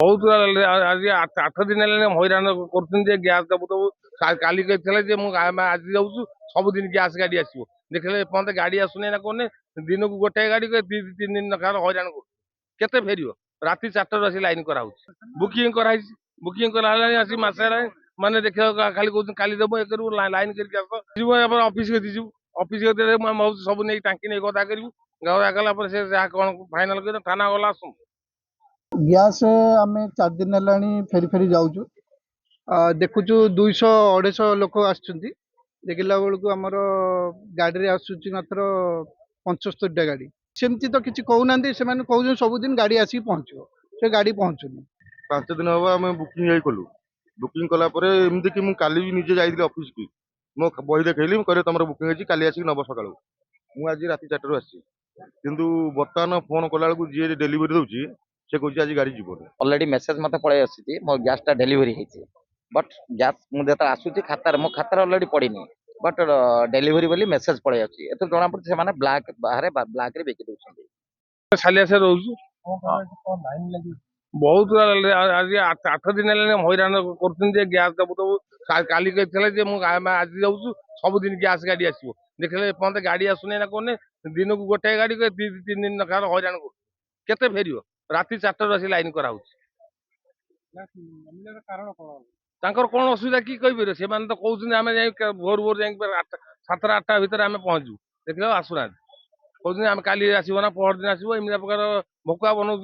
बहुत आज 8 दिन हईराण कर गैस दबु दबु काली आज जाऊँ सबुदिन गैस गाड़ी आसो देखले एपर्त गाड़ी आसुना कौन दिन को गोटे गाड़ी 2-3 दिन हईराण कर फेर राति 4 आस लाइन कर बुकिंग कराई बुकिंग कर मसे माने देखा खाली कहते काली देव ये करू लाइन कर ऑफिस जीव ऑफिस सब नहीं टांकी नहीं गदा करूँ गदा कला से कौन फाइनाल कर थाना गला आसू ग्यास आमे 4 दिन हेलानी फेरी फेरी जाऊँ देखुचु 200-250 लोक आसुच्चंती देखला बेलू आमर गाड़ी रे आसुची मात्र 75टा गाड़ी सेमती तो किसी कहूना से कहूँ सबुदिन गाड़ी आसिक पहुँचो से गाड़ी पहुँचुनी 5 दिन हम आम बुकिंग कलु बुकिंग कलापर एमती कि काली भी निजे जाइए ऑफिस की मो बही देखली कह तुम बुकिंग होती काली आसिक नब सका मुझे राति 4 आसी किंतु बर्तमान फोन कला बेलू जी डेलीवरी दूसरी से कह आज गाड़ी जीवन ऑलरेडी मेसेज मत पड़े आसी मो गैस टा डेलीवरी होती बट गैस मुझे आसूँ खातार मो खातार ऑलरेडी पड़नी बट डेलीवरी बोली मेसेज पड़े आसी एत जना पड़े से ब्लैक बाहर ब्लैक रे बेची दउछन सालिया से रोज बहुत आज 8 दिन हईराण कर गैस दबु दबु काली आज जाऊँ सबुदिन गैस गाड़ी आसो देखले एपर्त गाड़ी आसुना कौन दिन को गोटे गाड़ी 2-3 दिन हईराण कर फेर राति 4 आस लाइन कर कौन असुविधा कि कहीपर से तो कहते आम जा भोर भोर जा 7-8 भितर आम पहुँचू देख आसुना कहते आम काली आसो ना पहर दिन आसो एम प्रकार भकुआ बनाऊँ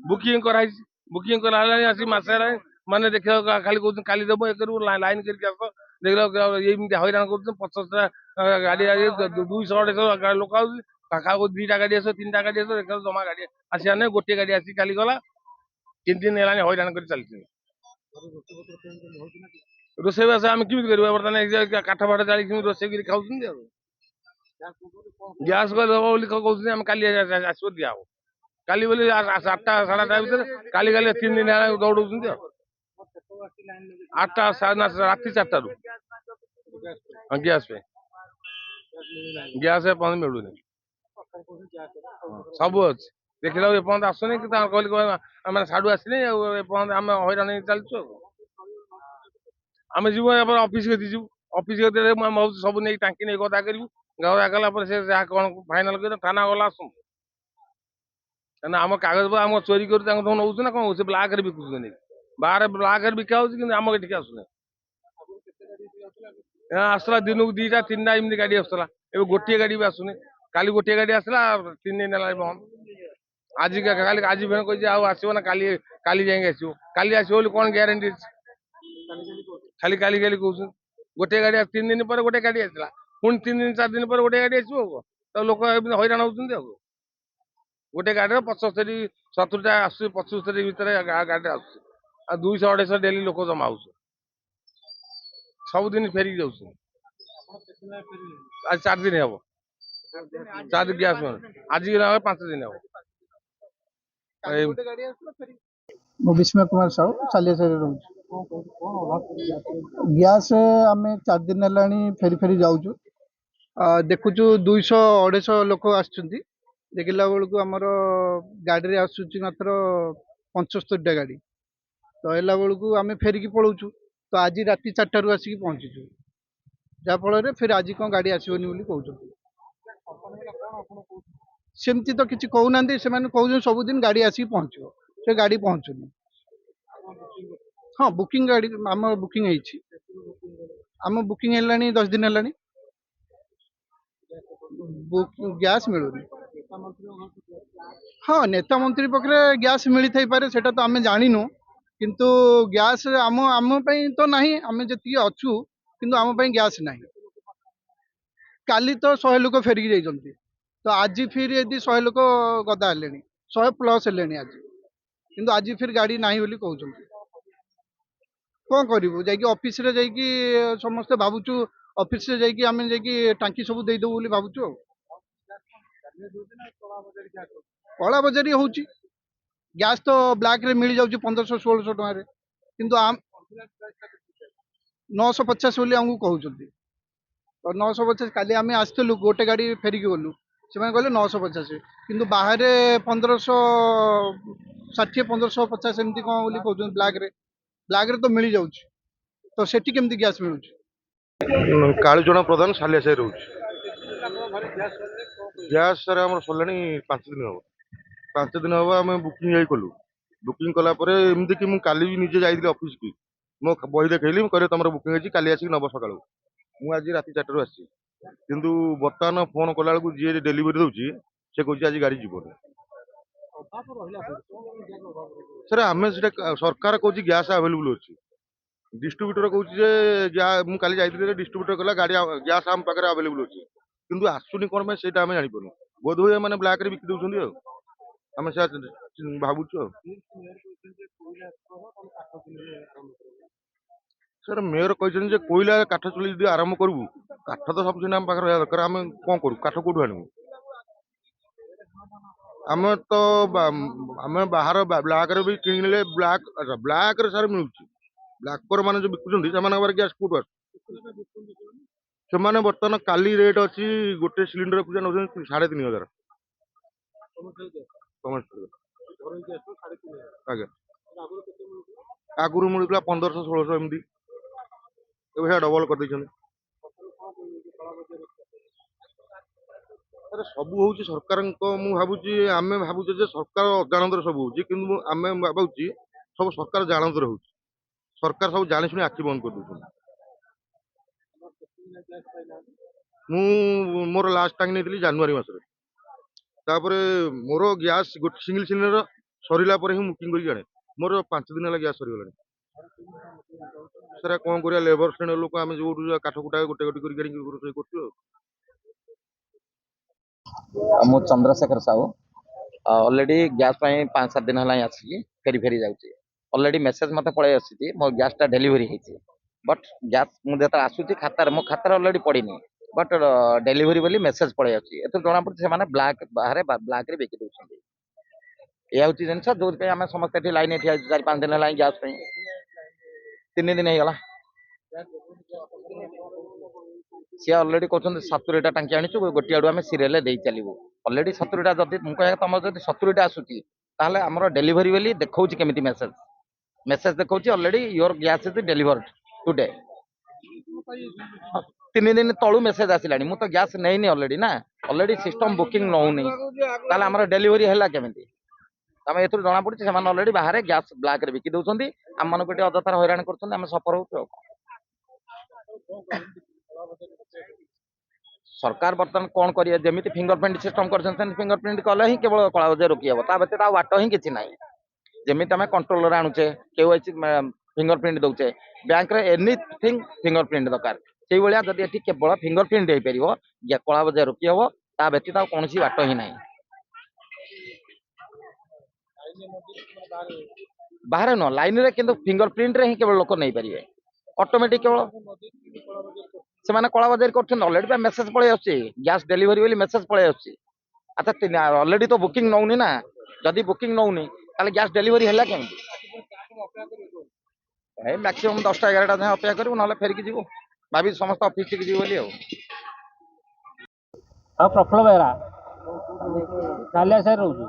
बुकिंग कराई बुकिंग कर मसे माने देखा खाली कहते काली देव ये करू लाइन कर देखला हईराण कर 50टा गाड़ी 200-250 लोक आखा 2टा गाड़ी आस 3टा गाड़ी आस देखा जमा गाड़ी आसा ना गोटे गाड़ी आसी काली गला 3 दिन है हईराण कर चलती रोषेईबास आम कमी कर बर्तमान काठ फाट जाली रोषे खाऊ गैस कहते आम काली आसो दिया काली बोली 8टा-8:30 भितर काली गले 3 दिन दौड़ 8टा राति 4 गैस पे गैस मिलूनी सब अच्छे देखला एपर्त आसुनी कहली साड़ू आसनी आम हईराण चलचु आम जीव ऑफिस जीव ऑफिस सब नहीं टांकी नहीं गदा करूँ गदा कला से कौन फाइनाल कर थाना गला आसू आम कागज आम चोरी कर नौ ना कौन से ब्लैक रे बिकुच बाहर ब्लैक रे बिका हो आम ये आसुना आसला दिन को 2टा-3टा एमती गाड़ी आसला ए गोटे गाड़ी भी आसुनी काली गोटे गाड़ी आसला 3 दिन है बंद आज काली आज कही आसो ना काली काली जाए आसो काली आसो कौन ग्यारंटी खाली काली काली कह गोटे गाड़ी 3 दिन पर गोटे गाड़ी आसला पुणी 3-4 दिन पर गोटे गाड़ी आसो तो लोक हईराण होती गोटे गाड़ी 75-70टा आस 75 भितर गाड़ी आस 200-250 डेली लोक जमा हो सबुदिन फेरिक जाऊँ आज 4 दिन हम 4 दिन गैस आज 5 दिन हम विस्मय कुमार साहू सालिया से रोज ग्यास आमे 4 दिन हेलानी फेरी फेरी जाऊँ देखुचु 200-250 लोक आसुच्चंती देखला बेलू आमर गाड़ी रे आसुची मात्र 75टा गाड़ी तो है बेलू आम फेरिकी पलाऊँ तो आज राति 4 आसिक पहुँचीचु जहाँफल फिर आज कौन गाड़ी आसोनी कहते सेमती तो किसी कहूना से कहूँ सबुदिन गाड़ी आसिक पहुँचो से गाड़ी पहुँचुनी हाँ बुकिंग गाड़ी आम बुकिंग आम बुकिंग है 10 दिन है गैस मिलूनी हाँ नेता मंत्री पाखे गैस मिली थी पारे सेटा तो आम जानिनु किंतु गैस आम आम तो नहीं आम जी अच्छु किंतु आम गैस नहीं काली तो 100 लोक फेरिकी जाइछंती तो आज फिर यदि 100 लोक गदा हेले 100+ हेले आज किंतु आज फिर गाड़ी नहीं बोली कहते कौन करूँ जा ऑफिस रे जाइकी समस्ते भावुचु ऑफिस रे जाइकी आम जाइकी टांकी सब देदेबू बोली भावुचु कला बजारी हूँ गैस तो ब्लैक रे मिल जाऊँ 1500-1600 टकर किंतु आम 950 बोली आमको कहते तो 950 काली आम आसलु गोटे गाड़ी फेरिकी गलु ସେମାନେ କହିଲେ 950 କିନ୍ତୁ ବାହାରେ 1560 1550 ଏମିତି କ'ଣ ବୋଲି କହୁଛନ୍ତି ବ୍ଲାକରେ ତ ମିଳିଯାଉଛି ତ ସେଠି କେମିତି ଗ୍ୟାସ୍ ମିଳୁଛି? କାଳୁଚଣା ପ୍ରଧାନ ସାଲିଆ ସାହି ରହୁଛି। ଗ୍ୟାସ୍ ସାର୍ ଆମର ସରିଲାଣି 5 ଦିନ ହବ। 5 ଦିନ ହବ ଆମେ ବୁକିଂ ଯାଇ କଲୁ। ବୁକିଂ କଲା ପରେ ଏମିତି କି ମୁଁ କାଲି ବି ନିଜେ ଯାଇଥିଲି ଅଫିସ କି ମୋ ବହି ଦେଖେଇଲି, ମୁଁ କହିଲି ତମର ବୁକିଂ ହେଇଛି କାଲି ଆସିକି ନବ ସକାଳୁ। ମୁଁ ଆଜି ରାତି 4ଟାରୁ ଆସିଛି, କିନ୍ତୁ ବର୍ତ୍ତମାନ ଫୋନ କଲା ବେଳକୁ ଯିଏ ଡେଲିଭରି ଦଉଛି ସେ କହୁଛି ଆଜି ଗାଡି ଯିବନି। ସାର୍ ଆମେ ସେଟା ସରକାର କହୁଛି ଗ୍ୟାସ୍ ଆଭେଲେବୁଲ ଅଛି, ଡିଷ୍ଟ୍ରିବ୍ୟୁଟର କହୁଛି ଯେ ମୁଁ କାଲି ଯାଇଥିଲି ଡିଷ୍ଟ୍ରିବ୍ୟୁଟର କହିଲା ଗାଡି ଗ୍ୟାସ୍ ଆମ ପାଖରେ ଆଭେଲେବୁଲ ଅଛି, କିନ୍ତୁ ଆସୁନି କ'ଣ ପାଇଁ ସେଇଟା ଆମେ ଜାଣିପାରୁନୁ। ବୋଧ ହୁଏ ମାନେ ବ୍ଲାକରେ ବିକି ଦଉଛନ୍ତି ଆଉ ଆମେ ସେୟା ଭାବୁଛୁ ଆଉ। ସାର୍ ମେୟର କହିଛନ୍ତି ଯେ କୋଇଲା କାଠ ଚୁଲି ଯଦି ଆରମ୍ଭ କରିବୁ, କାଠ ତ ସଫିସିଏଣ୍ଟ ଆମ ପାଖରେ ରହିବା ଦରକାର। ଆମେ କ'ଣ କରୁ, କାଠ କୋଉଠୁ ଆଣିବୁ? ଆମେ ତ ଆମେ ବାହାର ବ୍ଲାକରେ ବି କିଣିଲେ ବ୍ଲାକରେ ସାର୍ ମିଳୁଛି। ବ୍ଲାକର ମାନେ ଯୋଉ ବିକୁଛନ୍ତି ସେମାନଙ୍କ ପାଖରେ ଗ୍ୟାସ୍ କୋଉଠୁ ଆସୁଛି? ସେମାନେ ବର୍ତ୍ତମାନ କାଲି ରେଟ୍ ଅଛି, ଗୋଟେ ସିଲିଣ୍ଡର ପୂଜା ନେଉଛନ୍ତି 3500। ଆଜ୍ଞା, ଆଗରୁ ମିଳୁଥିଲା 1500 1600 ଏମିତି, ଏବେ ସେଟା ଡବଲ କରିଦେଇଛନ୍ତି। ଆରେ ସବୁ ହଉଛି ସରକାରଙ୍କ, ମୁଁ ଭାବୁଛି ଆମେ ଭାବୁଛେ ଯେ ସରକାର ଅଜାଣତରେ ସବୁ ହଉଛି, କିନ୍ତୁ ଆମେ ଭାବୁଛି ସବୁ ସରକାର ଜାଣତରେ ହଉଛି। ସରକାର ସବୁ ଜାଣି ଶୁଣି ଆଖି ବନ୍ଦ କରିଦଉଛନ୍ତି। ମୁଁ ମୋର ଲାଷ୍ଟ ଟାଇମ୍ ନେଇଥିଲି ଜାନୁଆରୀ ମାସରେ, ତାପରେ ମୋର ଗ୍ୟାସ୍ ଗୋଟେ ସିଙ୍ଗଲ ସିଲିଣ୍ଡର ସରିଲା ପରେ ହିଁ ବୁକିଂ କରିକି ଆଣେ। ମୋର 5 ଦିନ ହେଲା ଗ୍ୟାସ୍ ସରିଗଲାଣି। ସେଟା କ'ଣ କରିବା, ଲେବର ଶ୍ରେଣୀର ଲୋକ ଆମେ ଯୋଉଠୁ କାଠ କୁଟା ଗୋଟେ ଗୋଟେ କରିକି ଆଣିକି ରୋଷେଇ କରୁଛୁ ଆଉ। ମୁଁ ଚନ୍ଦ୍ରଶେଖର ସାହୁ। ଅଲରେଡି ଗ୍ୟାସ୍ ପାଇଁ 5-7 ଦିନ ହେଲା ଆସିକି ଫେରି ଯାଉଛି। ଅଲରେଡି ମେସେଜ ମତେ ପଳେଇ ଆସୁଛି ମୋ ଗ୍ୟାସଟା ଡେଲିଭରି ହେଇଛି, ବଟ୍ ଗ୍ୟାସ୍ ମୁଁ ଯେତେବେଳେ ଆସୁଛି ମୋ ଖାତାରେ ଅଲରେଡି ପଡ଼ିନି, ବଟ୍ ଡେଲିଭରି ବୋଲି ମେସେଜ ପଳେଇ ଆସୁଛି। ଏଥିରୁ ଜଣାପଡ଼ୁଛି ସେମାନେ ବାହାରେ ବ୍ଲାକରେ ବିକି ଦଉଛନ୍ତି। ଏଇଆ ହେଉଛି ଜିନିଷ ଯୋଉଥିପାଇଁ ଆମେ ସମସ୍ତେ ଏଠି ଲାଇନ୍ ଠିଆ ହେଇଛୁ 4-5 ଦିନ ହେଲା ଗ୍ୟାସ୍ ପାଇଁ। 3 ଦିନ ହେଇଗଲା। ସିଏ ଅଲରେଡି କହୁଛନ୍ତି 70ଟା ଟାଙ୍କି ଆଣିଛୁ, ଗୋଟିଏ ଆଡୁ ଆମେ ସିରିଏଲରେ ଦେଇ ଚାଲିବୁ। ଅଲରେଡି 70ଟା, ଯଦି ମୁଁ କହିବା ତମର ଯଦି 70ଟା ଆସୁଛି ତାହେଲେ ଆମର ଡେଲିଭରି ବୋଲି ଦେଖଉଛି କେମିତି ମେସେଜ ଦେଖଉଛି already your gas is delivered today. 3 ଦିନ ତଳୁ ମେସେଜ ଆସିଲାଣି, ମୁଁ ତ ଗ୍ୟାସ୍ ନେଇନି ଅଲରେଡି ସିଷ୍ଟମ ବୁକିଂ ନଉନି, ତାହେଲେ ଆମର ଡେଲିଭରି ହେଲା କେମିତି? ଆମେ ଏଥିରୁ ଜଣାପଡୁଛି ସେମାନେ ଅଲରେଡି ବାହାରେ ଗ୍ୟାସ୍ ବ୍ଲାକରେ ବିକି ଦଉଛନ୍ତି, ଆମମାନଙ୍କୁ ଟିକେ ଅଯଥାରେ ହଇରାଣ କରୁଛନ୍ତି, ଆମେ ସଫର ହଉଛୁ ଆଉ। ସରକାର ବର୍ତ୍ତମାନ କ'ଣ କରିବେ, ଯେମିତି ଫିଙ୍ଗର ପ୍ରିଣ୍ଟ ସିଷ୍ଟମ କରିଛନ୍ତି ସେମିତି ଫିଙ୍ଗର ପ୍ରିଣ୍ଟ କଲେ ହିଁ କେବଳ କଳାବଜାରୀ ରୋକି ହେବ, ତା ବ୍ୟତୀତ ଆଉ ବାଟ ହିଁ କିଛି ନାହିଁ। ଯେମିତି ଆମେ କଣ୍ଟ୍ରୋଲରେ ଆଣୁଛେ, KYC ଫିଙ୍ଗର ପ୍ରିଣ୍ଟ ଦଉଛେ, ବ୍ୟାଙ୍କରେ ଏନିଥିଙ୍ଗ ଫିଙ୍ଗର ପ୍ରିଣ୍ଟ ଦରକାର, ସେଇଭଳିଆ ଯଦି ଏଠି କେବଳ ଫିଙ୍ଗର ପ୍ରିଣ୍ଟ ହେଇପାରିବ କଳାବଜାରୀ ରୋକି ହେବ, ତା ବ୍ୟତୀତ ଆଉ କୌଣସି ବାଟ ହିଁ ନାହିଁ। ବାହାରେ ନୁହଁ, ଲାଇନରେ କିନ୍ତୁ ଫିଙ୍ଗର ପ୍ରିଣ୍ଟରେ ହିଁ କେବଳ ଲୋକ ନେଇପାରିବେ, ଅଟୋମେଟିକ କେବଳ ସେମାନେ କଳାବଜାରୀ କରୁଛନ୍ତି। ଅଲରେଡି ବା ମେସେଜ ପଳେଇ ଆସୁଛି ଗ୍ୟାସ୍ ଡେଲିଭରି ବୋଲି ମେସେଜ ପଳେଇ ଆସୁଛି। ଆଚ୍ଛା, ଅଲରେଡି ତ ବୁକିଂ ନଉନି ନା, ଯଦି ବୁକିଂ ନଉନି ତାହେଲେ ଗ୍ୟାସ୍ ଡେଲିଭରି ହେଲା କେମିତି? ଏଇ ମ୍ୟାକ୍ସିମମ୍ 10ଟା 11ଟା ଯାଏଁ ଅପେକ୍ଷା କରିବୁ, ନହେଲେ ଫେରିକି ଯିବୁ, ଭାବି ସମସ୍ତେ ଅଫିସ ଠିକି ଯିବୁ ବୋଲି ଆଉ। ଆଉ ପ୍ରଫୁଲ୍ଲ ବେହେରା ସାଲିଆ ସାହି ରହୁଛୁ।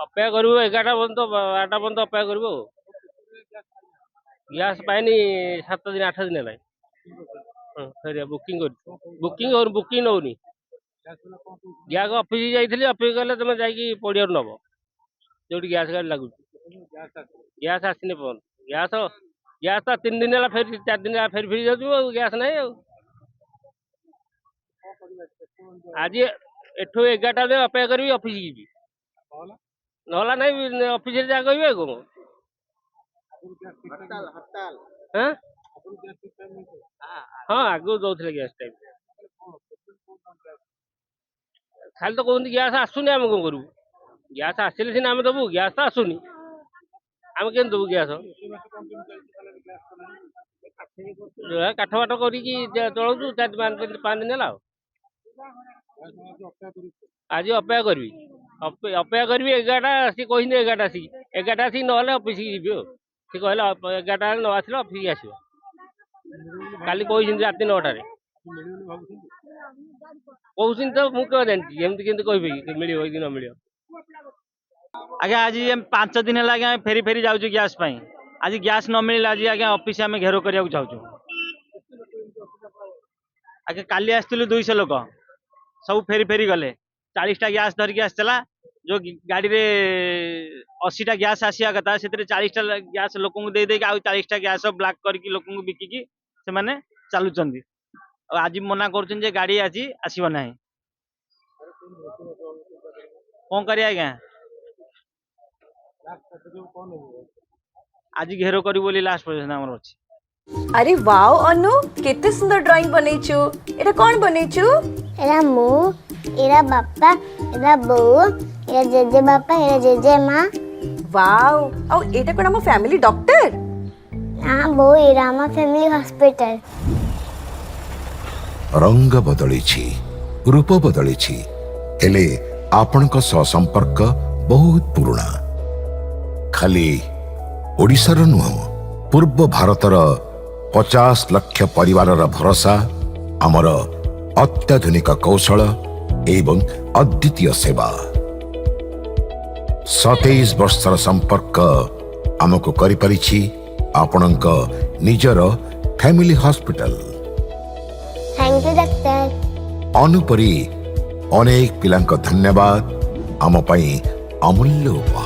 ଅପେକ୍ଷା କରିବୁ 11ଟା ପର୍ଯ୍ୟନ୍ତ, 12ଟା ପର୍ଯ୍ୟନ୍ତ ଅପେକ୍ଷା କରିବୁ ଆଉ। ଗ୍ୟାସ୍ ପାଇନି 7 ଦିନ 8 ଦିନ ହେଲାଣି। ଫେରିବା ବୁକିଂ କରିଛୁ, ବୁକିଂ ନଉନି। ଗ୍ୟାସ୍ ଅଫିସ ଯାଇଥିଲି, ଅଫିସ ଗଲେ ତମେ ଯାଇକି ପଡ଼ିଆରୁ ନବ ଯୋଉଠି ଗ୍ୟାସ୍ ଗାଡ଼ି ଲାଗୁଛି। ଗ୍ୟାସ୍ ଆସିନି ପର୍ଯ୍ୟନ୍ତ, ଗ୍ୟାସ୍ ତ 3 ଦିନ ହେଲା 4 ଦିନ ହେଲା ଫେରି ଯାଉଛୁ ଆଉ, ଗ୍ୟାସ୍ ନାହିଁ ଆଉ। ଆଜି ଏଠୁ 11ଟା ଯାଏଁ ଅପେକ୍ଷା କରିବି, ଅଫିସ ଯିବି, ନହେଲା ନାଇଁ ଅଫିସରେ ଯାହା କହିବେ ଆଉ କ'ଣ। ହଁ, ଆଗରୁ ଦଉଥିଲେ ଗ୍ୟାସ୍ ଟାଇମ୍। ଖାଲି ତ କହୁଛନ୍ତି ଗ୍ୟାସ୍ ଆସୁନି, ଆମେ କ'ଣ କରିବୁ? ଗ୍ୟାସ୍ ଆସିଲେ ସିନା ଆମେ ଦେବୁ, ଗ୍ୟାସ୍ ତ ଆସୁନି, ଆମେ କେମିତି ଦେବୁ ଗ୍ୟାସ୍? କାଠ ବାଟ କରିକି ଚଳଉଛୁ 4-5 ଦିନ ହେଲା ଆଉ। ଆଜି ଅପେକ୍ଷା କରିବି 11ଟା, ସିଏ କହିଛନ୍ତି 11ଟା ଆସିକି, 11ଟା ଆସିକି ନହେଲେ ଅଫିସକି ଯିବି ଆଉ। ସିଏ କହିଲେ 11ଟା ନ ଆସିଲେ ଅଫିସକି ଆସିବ। କାଲି କହିଛନ୍ତି ରାତି 9ଟାରେ କହୁଛନ୍ତି ତ ମୁଁ କେବେ ଜାଣିଛି ଏମିତି କେମିତି କହିବି କି ମିଳିବ କି ନ ମିଳିବ। ଆଜ୍ଞା ଆଜି 5 ଦିନ ହେଲା ଆଜ୍ଞା ଫେରି ଫେରି ଯାଉଛୁ ଗ୍ୟାସ୍ ପାଇଁ। ଆଜି ଗ୍ୟାସ୍ ନ ମିଳିଲା ଆଜି ଆଜ୍ଞା ଅଫିସ ଆମେ ଘେରାଉ କରିବାକୁ ଚାହୁଁଛୁ। ଆଜ୍ଞା କାଲି ଆସିଥିଲୁ 200 ଲୋକ ସବୁ ଫେରି ଫେରି ଗଲେ। 40ଟା ଗ୍ୟାସ୍ ଧରିକି ଆସିଥିଲା ଯୋଉ ଗାଡ଼ିରେ 80ଟା ଗ୍ୟାସ୍ ଆସିବା କଥା ସେଥିରେ 40ଟା ଗ୍ୟାସ୍ ଲୋକଙ୍କୁ ଦେଇ ଦେଇକି ଆଉ 40ଟା ଗ୍ୟାସ୍ ବ୍ଲାକ୍ କରିକି ଲୋକଙ୍କୁ ବିକିକି ସେମାନେ ଚାଲୁଛନ୍ତି। ଆଉ ଆଜି ମନା କରୁଛନ୍ତି ଯେ ଗାଡ଼ି ଆଜି ଆସିବ ନାହିଁ। କଣ କରିବା ଆଜ୍ଞା ଆଜି ଘେରାଉ କରିବୁ ବୋଲି ଲାଷ୍ଟ ପର୍ଯ୍ୟନ୍ତ ଆମର ଅଛି। अरे वाओ अनु केते सुंदर ड्राइंग बनेचु एटा कौन बनेचु एरा मु एरा बापा एरा बो एरा जेजे बापा एरा जेजे माँ वाओ औ एटा कोन हम फैमिली डॉक्टर हाँ बो एरा हम फैमिली हॉस्पिटल रंग बदलिछि रूप बदलिछि हेले आपणक सह संपर्क बहुत पुराना खाली ओडिशार नुह पूर्व भारतर 50 लाख परिवार भरोसा आमर अत्याधुनिक कौशल एवं अद्वितीय सेवा 27 वर्षर संपर्क आमको करि परिछि आपणक निजर family hospital. Thank you doctor. अनुपरी अनेक पिलांक धन्यवाद आम पई अमूल्य उपहार।